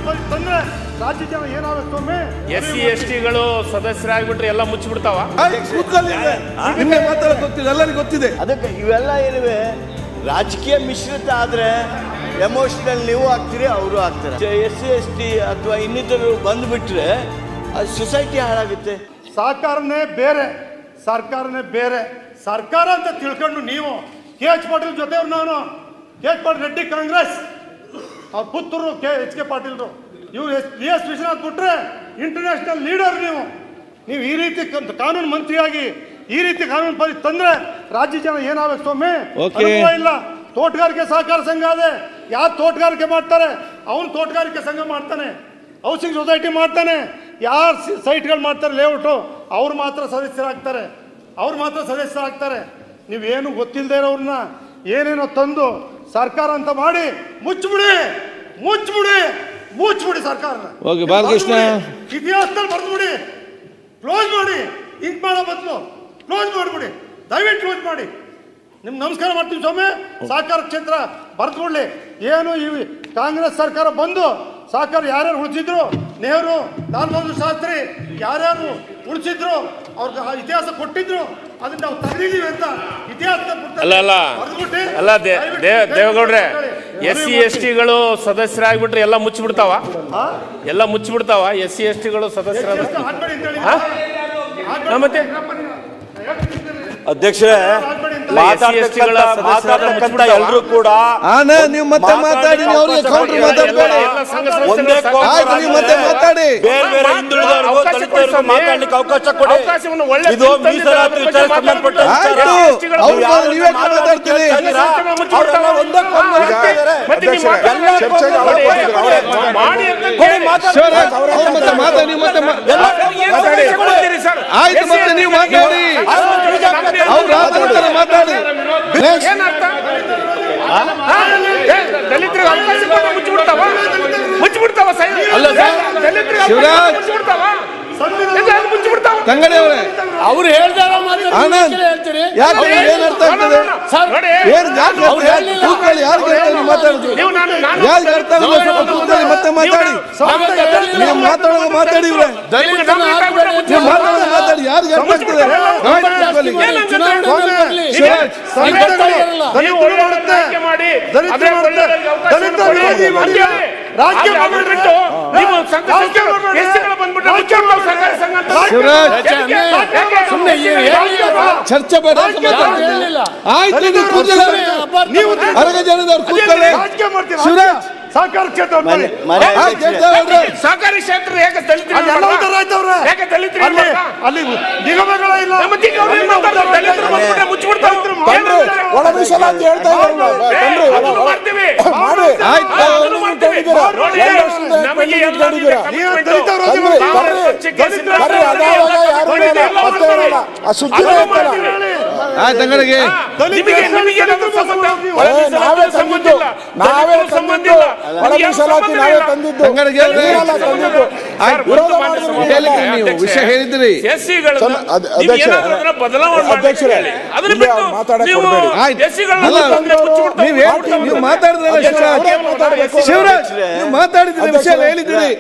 ಕಾನೂನು ತಂದ್ರೆ ರಾಜ್ಯ ಜನ ಏನಾಗುತ್ತೆ ಒಮ್ಮೆ SC STಗಳು ಸದಸ್ಯರಾಗ್ಬಿಟ್ರೆ ಎಲ್ಲ ಮುಚ್ಚಿಬಿಡ್ತಾವ. ನಿಮಗೆ ಮಾತಾಡ ಗೊತ್ತಿದೆ, ಎಲ್ಲರಿಗೂ ಗೊತ್ತಿದೆ. ಅದಕ್ಕೆ ಇವೆಲ್ಲ ಏನಿವೆ ರಾಜಕೀಯ ಮಿಶ್ರಿತ ಆದ್ರೆ ಎಮೋಷನಲ್ ನೀವು ಆಗ್ತೀರಿ, ಅವರು ಆಗ್ತಾರೆ. SC ST ಅಥವಾ ಇನ್ನಿತರು ಬಂದ್ಬಿಟ್ರೆ ಅದು ಸೊಸೈಟಿ ಹಾಳಾಗುತ್ತೆ. ಸರ್ಕಾರನೇ ಬೇರೆ, ಸರ್ಕಾರನೇ ಬೇರೆ. ಸರ್ಕಾರ ಅಂತ ತಿಳ್ಕೊಂಡು ನೀವು KH ಪಾಟೀಲ್ ಜೊತೆಯವ್ರು, ನಾನು KH ಪಾಟೀಲ್ ರೆಡ್ಡಿ ಕಾಂಗ್ರೆಸ್, ಅವ್ರ ಪುತ್ತೂರು HK ಪಾಟೀಲ್ರು, ಇವ್ರು PS ವಿಶ್ವನಾಥ್ ಬಿಟ್ರೆ ಇಂಟರ್ನ್ಯಾಷನಲ್ ಲೀಡರ್. ನೀವು ಈ ರೀತಿ ಕಾನೂನು ಮಂತ್ರಿಯಾಗಿ ಈ ರೀತಿ ಕಾನೂನು ಪರಿಸ್ಥಿತಿ ತಂದ್ರೆ ರಾಜ್ಯ ಜನ ಏನಾಗಬೇಕು ಸ್ವಾಮಿ? ಅನುಭವ ಇಲ್ಲ. ತೋಟಗಾರಿಕೆ ಸಹಕಾರ ಸಂಘ ಅದೇ, ಯಾರು ತೋಟಗಾರಿಕೆ ಮಾಡ್ತಾರೆ ಅವನು ತೋಟಗಾರಿಕೆ ಸಂಘ ಮಾಡ್ತಾನೆ, ಹೌಸಿಂಗ್ ಸೊಸೈಟಿ ಮಾಡ್ತಾನೆ, ಯಾರು ಸೈಟ್ಗಳು ಮಾಡ್ತಾರೆ ಲೇಔಟು ಅವ್ರು ಮಾತ್ರ ಸದಸ್ಯರಾಗ್ತಾರೆ, ಅವ್ರು ಮಾತ್ರ ಸದಸ್ಯರಾಗ್ತಾರೆ. ನೀವೇನು ಗೊತ್ತಿಲ್ಲದೆ ಇರೋರನ್ನ ಏನೇನೋ ತಂದು ಸರ್ಕಾರ ಅಂತ ಮಾಡಿ ಮುಚ್ಚಿಬಿಡಿ, ಮುಚ್ಚಿಬಿಡಿ, ಮುಚ್ಚಿಬಿಡಿ ಸರ್ಕಾರನ. ಬಾಲಕೃಷ್ಣ, ಇತಿಹಾಸದಲ್ಲಿ ಬರ್ದ್ಬಿಡಿ, ಕ್ಲೋಸ್ ಮಾಡಿ. ಹಿಂಗ್ ಮಾಡೋ ಬದಲು ಕ್ಲೋಸ್ ಮಾಡಿಬಿಡಿ, ದಯವಿಟ್ಟು ಕ್ಲೋಸ್ ಮಾಡಿ. ನಿಮ್ಗೆ ನಮಸ್ಕಾರ ಮಾಡ್ತೀವಿ ಸ್ವಾಮಿ. ಸಹಕಾರ ಕ್ಷೇತ್ರ ಬರ್ದ್ಬಿಡ್ಲಿ. ಏನು ಈ ಕಾಂಗ್ರೆಸ್ ಸರ್ಕಾರ ಬಂದು ಸಹಕಾರ ಯಾರ್ಯಾರು ಉಳಿಸಿದ್ರು, ನೆಹರು, ಲಾಲ್ ಬಹದ್ದೂರ್ ಶಾಸ್ತ್ರಿ ಯಾರ್ಯಾರು ಉಳಿಸಿದ್ರು, ಅವ್ರಿಗೆ ಇತಿಹಾಸ ಕೊಟ್ಟಿದ್ರು, ಅದನ್ನ ನಾವು ತೆಗೆದಿದ್ದೀವಿ ಅಂತ ಇತಿಹಾಸ ಅಲ್ಲ ದೇವೇಗೌಡ್ರೆ, SC STಗಳು ಸದಸ್ಯರಾಗ್ಬಿಟ್ರೆ ಎಲ್ಲ ಮುಚ್ಚಿಬಿಡ್ತಾವ, ಎಲ್ಲ ಮುಚ್ಚಿಬಿಡ್ತಾವ. SC STಗಳು ಸದಸ್ಯರಾಗ ಮತ್ತೆ ಅಧ್ಯಕ್ಷರೇ, ಮಾತಾಡ್ತಕ್ಕಂಥ ಎಲ್ಲರೂ ಕೂಡ ನೀವು ಮತ್ತೆ ಮಾತಾಡಿ, ಅವ್ರಿಗೆ ಕೌಂಟರ್ ಮಾತಾಡಿ, ಬೇರೆ ಬೇರೆ ಹಿಂದುಳಿದವರಿಗೂ ದಲಿತರಿಗೂ ಮಾತಾಡ್ಲಿಕ್ಕೆ ಅವಕಾಶ ಕೊಡಿ. ಇದು ಮೀಸಲಾತಿ ವಿಚಾರ ಸಂಬಂಧಪಟ್ಟ ನೀವೇ ಮಾತಾಡ್ತೀರಿ. ಆಯ್ತು, ಮತ್ತೆ ನೀವು ಮಾತಾಡಿ, ಮಾತಾಡಿ. ದಲಿತರಿಗೆ ಅವಕಾಶ ಮುಚ್ಚಿಬಿಡ್ತಾವ, ಮುಚ್ಚಿಬಿಡ್ತಾವ. ತಂಗಡಿ ಅವರೇ, ಅವ್ರು ಹೇಳ್ದಾರ ಹೇಳ್ತೀರಿ. ಏನರ್ಥ ಆಗ್ತದೆ? ಮತ್ತೆ ಮಾತಾಡಿ, ನೀವು ಮಾತಾಡೋದು ಮಾತಾಡಿ, ಇವ್ರೆ ನೀವು ಮಾತಾಡೋದು ಮಾತಾಡಿ. ಯಾರಿಗೆ ಅರ್ಥ ಆಗ್ತದೆ? ಚರ್ಚೆ ಬೇಡ. ಆಯ್ತು, ನೀವು ಅರಗ ಜನದವ್ರು ಕೂತ್ಕೊಳ್ಳಿ. ಶಿವರಾಜ್, ಸಹಕಾರ ಕ್ಷೇತ್ರ ಸಹಕಾರಿ ಕ್ಷೇತ್ರ ಹೇಗೆ ಅಲ್ಲಿ ನಿಗಮಗಳ ಇಲ್ಲ, ಒಳ ಮೀಸಲಾತಿ ಹೇಳ್ತಾ ನಾವೇ ವಿಷಯ ಹೇಳಿದ್ರಿ. ನೀವು ಮಾತಾಡಿದ್ರೆ ಶಿವರಾಜ್, ನೀವು ಮಾತಾಡಿದ್ರೆ ವಿಷಯ ಹೇಳಿದ್ದೀರಿ.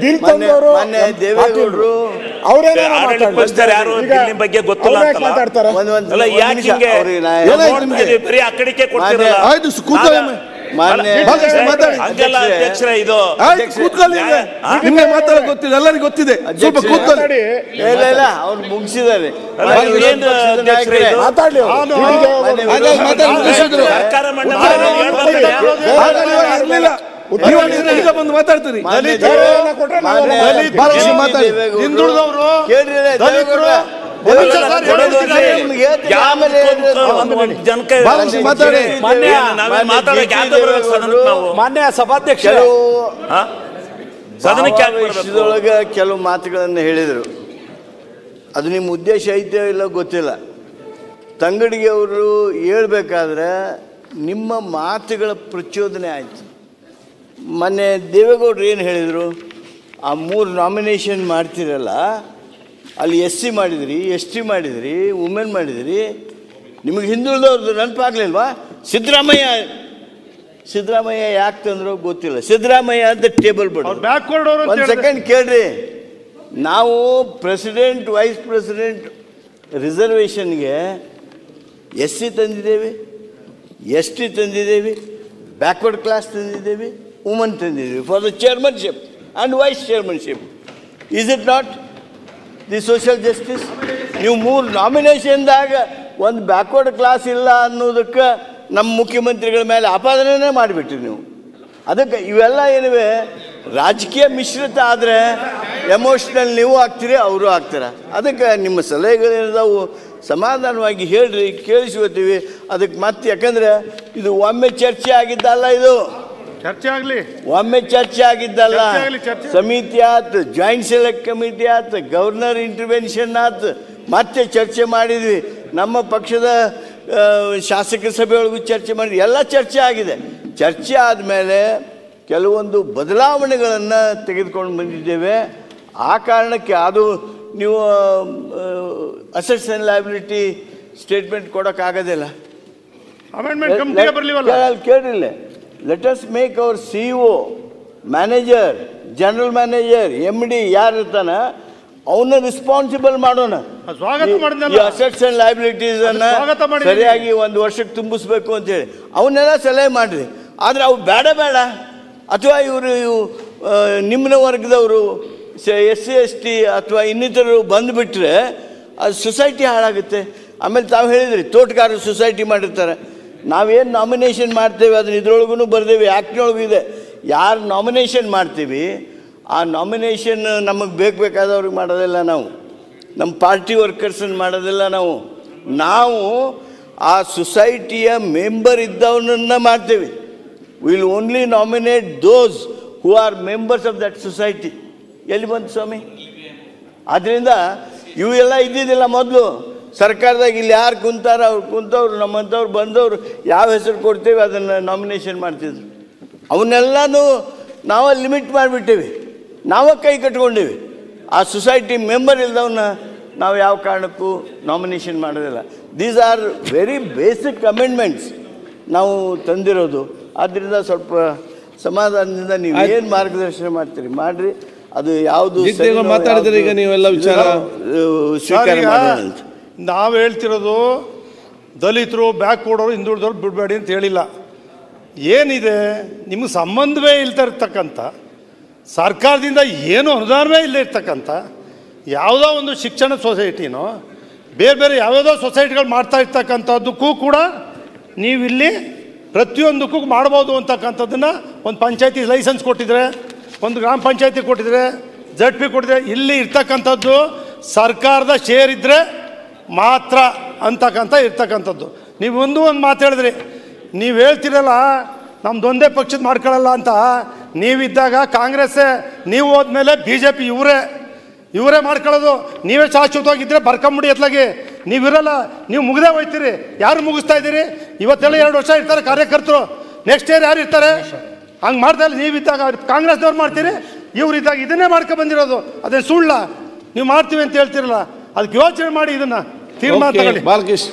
ಬಿಲ್ ತಂದವರು ದೇವೇಗೌಡರು ಬಗ್ಗೆ ಗೊತ್ತಿಲ್ಲ ಮಾತಾಡ್ತಾರೆ. ಆಯ್ತು, ನಿಮ್ಗೆ ಮಾತಾಡ ಗೊತ್ತಿದೆ, ಎಲ್ಲರಿಗೂ ಗೊತ್ತಿದೆ. ಸ್ವಲ್ಪ ಕೂತ್ಕೊಳ್ಳಿ. ಇಲ್ಲ, ಅವ್ರು ಮುಗಿಸಿದ್ದಾರೆ. ಬಂದು ಮಾತಾಡ್ತೀರಿ. ಹಿಂದುಳಿದವರು ಮಾನ್ಯ ಸಭಾಧ್ಯಕ್ಷ ವಿಷಯದೊಳಗೆ ಕೆಲವು ಮಾತುಗಳನ್ನು ಹೇಳಿದರು. ಅದು ನಿಮ್ಮ ಉದ್ದೇಶ ಐತೆ ಇಲ್ಲ ಗೊತ್ತಿಲ್ಲ. ತಂಗಡಿಗೆ ಅವರು ಹೇಳ್ಬೇಕಾದ್ರೆ ನಿಮ್ಮ ಮಾತುಗಳ ಪ್ರಚೋದನೆ ಆಯಿತು. ಮೊನ್ನೆ ದೇವೇಗೌಡರು ಏನು ಹೇಳಿದರು, ಆ 3 ನಾಮಿನೇಷನ್ ಮಾಡ್ತಿರಲ್ಲ, ಅಲ್ಲಿ SC ಮಾಡಿದಿರಿ, ST ಮಾಡಿದಿರಿ, ವುಮೆನ್ ಮಾಡಿದಿರಿ, ನಿಮಗೆ ಹಿಂದುಳಿದವ್ರದ್ದು ನೆನಪಾಗಲಿಲ್ವಾ? ಸಿದ್ದರಾಮಯ್ಯ ಸಿದ್ದರಾಮಯ್ಯ ಯಾಕೆ ತಂದ್ರು ಗೊತ್ತಿಲ್ಲ. ಸಿದ್ದರಾಮಯ್ಯ ಅಂತ ಟೇಬಲ್ ಬಿಡು. ಬ್ಯಾಕ್ವರ್ಡ್ ಅವರು ಒಂದು ಸೆಕೆಂಡ್ ಕೇಳ್ರಿ. ನಾವು ಪ್ರೆಸಿಡೆಂಟ್ ವೈಸ್ ಪ್ರೆಸಿಡೆಂಟ್ ರಿಸರ್ವೇಷನ್ಗೆ SC ತಂದಿದ್ದೇವೆ, ST ತಂದಿದ್ದೇವೆ, ಬ್ಯಾಕ್ವರ್ಡ್ ಕ್ಲಾಸ್ ತಂದಿದ್ದೇವೆ, ವುಮನ್ ತಂದಿದ್ದೇವೆ for the chairmanship and wise chairmanship. Is it not the social justice? ನೀವು 3 ನಾಮಿನೇಷನ್ದಾಗ ಒಂದು ಬ್ಯಾಕ್ವರ್ಡ್ ಕ್ಲಾಸ್ ಇಲ್ಲ ಅನ್ನೋದಕ್ಕೆ ನಮ್ಮ ಮುಖ್ಯಮಂತ್ರಿಗಳ ಮೇಲೆ ಆಪಾದನೆ ಮಾಡಿಬಿಟ್ರಿ ನೀವು. ಅದಕ್ಕೆ ಇವೆಲ್ಲ ಏನಿವೆ ರಾಜಕೀಯ ಮಿಶ್ರಿತ ಆದರೆ ಎಮೋಷ್ನಲ್ ನೀವು ಆಗ್ತೀರಿ, ಅವರು ಆಗ್ತಾರೆ. ಅದಕ್ಕೆ ನಿಮ್ಮ ಸಲಹೆಗಳೇನಿದಾವು ಸಮಾಧಾನವಾಗಿ ಹೇಳ್ರಿ, ಕೇಳಿಸ್ಕೊತೀವಿ. ಅದಕ್ಕೆ ಮತ್ತೆ ಯಾಕಂದ್ರೆ ಇದು ಒಮ್ಮೆ ಚರ್ಚೆ ಆಗಿದ್ದಲ್ಲ, ಇದು ಚರ್ಚೆ ಆಗಲಿ, ಒಮ್ಮೆ ಚರ್ಚೆ ಆಗಿದ್ದಲ್ಲ. ಚರ್ಚೆ. ಸಮಿತಿ ಆಯ್ತು, ಜಾಯಿಂಟ್ ಸೆಲೆಕ್ಟ್ ಕಮಿಟಿ ಆಯ್ತು, ಗವರ್ನರ್ ಇಂಟರ್ವೆನ್ಷನ್ ಆಯ್ತು, ಮತ್ತೆ ಚರ್ಚೆ ಮಾಡಿದ್ವಿ. ನಮ್ಮ ಪಕ್ಷದ ಶಾಸಕ ಸಭೆಯೊಳಗೂ ಚರ್ಚೆ ಮಾಡಿದ್ವಿ. ಎಲ್ಲ ಚರ್ಚೆ ಆಗಿದೆ. ಚರ್ಚೆ ಆದಮೇಲೆ ಕೆಲವೊಂದು ಬದಲಾವಣೆಗಳನ್ನು ತೆಗೆದುಕೊಂಡು ಬಂದಿದ್ದೇವೆ. ಆ ಕಾರಣಕ್ಕೆ ಅದು ನೀವು ಅಸೆಟ್ಸ್ ಆ್ಯಂಡ್ ಲಯಬಿಲಿಟಿ ಸ್ಟೇಟ್ಮೆಂಟ್ ಕೊಡೋಕ್ಕಾಗೋದಿಲ್ಲ. ಅಮೆಂಡ್ಮೆಂಟ್ ಕಮಿಟಿಗೆ ಬರಲಿವಲ್ಲ. ಕೇಳಿಲ್ಲ. Let us make our CEO, manager, general manager, MD ಯಾರು ಇರ್ತಾನ ಅವನ್ನ ರಿಸ್ಪಾನ್ಸಿಬಲ್ ಮಾಡೋಣ. ಸ್ವಾಗತ ಮಾಡಿದ್ನಲ್ಲ. ಈ ಅಸೆಟ್ಸ್ ಆ್ಯಂಡ್ ಲಯಬಿಲಿಟೀಸ್ ಅನ್ನ ಸರಿಯಾಗಿ 1 ವರ್ಷಕ್ಕೆ ತುಂಬಿಸ್ಬೇಕು ಅಂತೇಳಿ ಅವನ್ನೆಲ್ಲ ಸಲಹೆ ಮಾಡಿರಿ. ಆದರೆ ಅವು ಬೇಡ ಅಥವಾ ಇವರು ನಿಮ್ನ ವರ್ಗದವರು SC ST ಅಥವಾ ಇನ್ನಿತರರು ಬಂದುಬಿಟ್ರೆ ಅದು ಸೊಸೈಟಿ ಹಾಳಾಗುತ್ತೆ. ಆಮೇಲೆ ತಾವು ಹೇಳಿದ್ರಿ ತೋಟಗಾರರು ಸೊಸೈಟಿ ಮಾಡಿರ್ತಾರೆ. ನಾವೇನು ನಾಮಿನೇಷನ್ ಮಾಡ್ತೇವೆ ಅದನ್ನ ಇದ್ರೊಳಗೂ ಬರ್ದೇವೆ, ಆ್ಯಕ್ಟ್ನೊಳಗೂ ಇದೆ. ಯಾರು ನಾಮಿನೇಷನ್ ಮಾಡ್ತೀವಿ ಆ ನಾಮಿನೇಷನ್ ನಮಗೆ ಬೇಕಾದವ್ರಿಗೆ ಮಾಡೋದಿಲ್ಲ, ನಾವು ನಮ್ಮ ಪಾರ್ಟಿ ವರ್ಕರ್ಸನ್ನು ಮಾಡೋದಿಲ್ಲ. ನಾವು ಆ ಸೊಸೈಟಿಯ ಮೆಂಬರ್ ಇದ್ದವನನ್ನ ಮಾಡ್ತೇವೆ. Will only nominate those who are members of that society. ಎಲ್ಲಿ ಬಂತು ಸ್ವಾಮಿ? ಆದ್ದರಿಂದ ಇವೆಲ್ಲ ಇದ್ದಿದ್ದಿಲ್ಲ ಮೊದಲು. ಸರ್ಕಾರದಾಗ ಇಲ್ಲಿ ಯಾರು ಕುಂತಾರ ಅವ್ರು ಕುಂತವ್ರು, ನಮ್ಮಂಥವ್ರು ಬಂದವರು ಯಾವ ಹೆಸರು ಕೊಡ್ತೇವೆ ಅದನ್ನು ನಾಮಿನೇಷನ್ ಮಾಡ್ತಿದ್ರು. ಅವನ್ನೆಲ್ಲನೂ ನಾವು ಲಿಮಿಟ್ ಮಾಡಿಬಿಟ್ಟೇವಿ, ನಾವೇ ಕೈ ಕಟ್ಕೊಂಡೇವಿ. ಆ ಸೊಸೈಟಿ ಮೆಂಬರ್ ಇಲ್ದವನ್ನ ನಾವು ಯಾವ ಕಾರಣಕ್ಕೂ ನಾಮಿನೇಷನ್ ಮಾಡೋದಿಲ್ಲ. These are very basic amendments ನಾವು ತಂದಿರೋದು. ಆದ್ದರಿಂದ ಸ್ವಲ್ಪ ಸಮಾಧಾನದಿಂದ ನೀವು ಏನು ಮಾರ್ಗದರ್ಶನ ಮಾಡ್ತೀರಿ ಮಾಡಿರಿ. ಅದು ಯಾವುದು ಮಾತಾಡಿದ್ರೆ ಈಗ ನೀವೆಲ್ಲ ವಿಚಾರ ಸ್ವೀಕಾರ ಮಾಡೋಣ ಅಂತ ನಾವು ಹೇಳ್ತಿರೋದು. ದಲಿತರು, ಬ್ಯಾಕ್ವರ್ಡವರು, ಹಿಂದುಳಿದವ್ರು ಬಿಡಬೇಡಿ ಅಂತ ಹೇಳಿಲ್ಲ. ಏನಿದೆ ನಿಮಗೆ ಸಂಬಂಧವೇ ಇರ್ತಕ್ಕಂಥ, ಸರ್ಕಾರದಿಂದ ಏನೂ ಅನುದಾನವೇ ಇಲ್ಲದೆ ಇರ್ತಕ್ಕಂಥ ಯಾವುದೋ ಒಂದು ಶಿಕ್ಷಣ ಸೊಸೈಟಿನೋ ಬೇರೆ ಯಾವುದೋ ಸೊಸೈಟಿಗಳು ಮಾಡ್ತಾ ಇರ್ತಕ್ಕಂಥದ್ದಕ್ಕೂ ಕೂಡ ನೀವಿಲ್ಲಿ ಪ್ರತಿಯೊಂದಕ್ಕೂ ಮಾಡ್ಬೋದು ಅಂತಕ್ಕಂಥದ್ದನ್ನು ಒಂದು ಪಂಚಾಯತಿ ಲೈಸೆನ್ಸ್ ಕೊಟ್ಟಿದ್ರೆ, ಒಂದು ಗ್ರಾಮ ಪಂಚಾಯತಿ ಕೊಟ್ಟಿದ್ರೆ, ZP ಕೊಟ್ಟಿದ್ರೆ, ಇಲ್ಲಿ ಇರ್ತಕ್ಕಂಥದ್ದು ಸರ್ಕಾರದ ಶೇರ್ ಇದ್ದರೆ ಮಾತ್ರ ಇರ್ತಕ್ಕಂಥದ್ದು. ನೀವು ಒಂದು ಮಾತು ಹೇಳಿದ್ರಿ, ನೀವು ಹೇಳ್ತಿರಲ್ಲ ನಮ್ದೊಂದೇ ಪಕ್ಷದ ಮಾಡ್ಕೊಳ್ಳಲ್ಲ ಅಂತ. ನೀವಿದ್ದಾಗ ಕಾಂಗ್ರೆಸ್ಸೇ, ನೀವು ಹೋದ್ಮೇಲೆ BJP ಇವರೇ ಮಾಡ್ಕೊಳ್ಳೋದು. ನೀವೇ ಶಾಶ್ವತವಾಗಿದ್ದರೆ ಬರ್ಕೊಂಬಿಡಿ ಎತ್ಲಾಗಿ. ನೀವಿರಲ್ಲ, ನೀವು ಮುಗಿದೇ ಹೋಯ್ತೀರಿ. ಯಾರು ಮುಗಿಸ್ತಾ ಇದ್ದೀರಿ? ಇವತ್ತೆಲ್ಲ 2 ವರ್ಷ ಇರ್ತಾರೆ ಕಾರ್ಯಕರ್ತರು, ನೆಕ್ಸ್ಟ್ ಇಯರ್ ಯಾರು ಇರ್ತಾರೆ? ಹಂಗೆ ಮಾಡ್ತಾ ಇಲ್ಲ. ನೀವಿದ್ದಾಗ ಕಾಂಗ್ರೆಸ್ದವ್ರು ಮಾಡ್ತೀರಿ, ಇವರಿದ್ದಾಗ ಇದನ್ನೇ ಮಾಡ್ಕೊಂಡು ಬಂದಿರೋದು. ಅದೇ ಸುಳ್ಳ? ನೀವು ಮಾಡ್ತೀವಿ ಅಂತ ಹೇಳ್ತಿರಲ್ಲ, ಅದಕ್ಕೆ ಯೋಚನೆ ಮಾಡಿ ಇದನ್ನು ತೀರ್ಮಾನ ತಗೊಳ್ಳಿ. ಬಾಲಕೃಷ್ಣ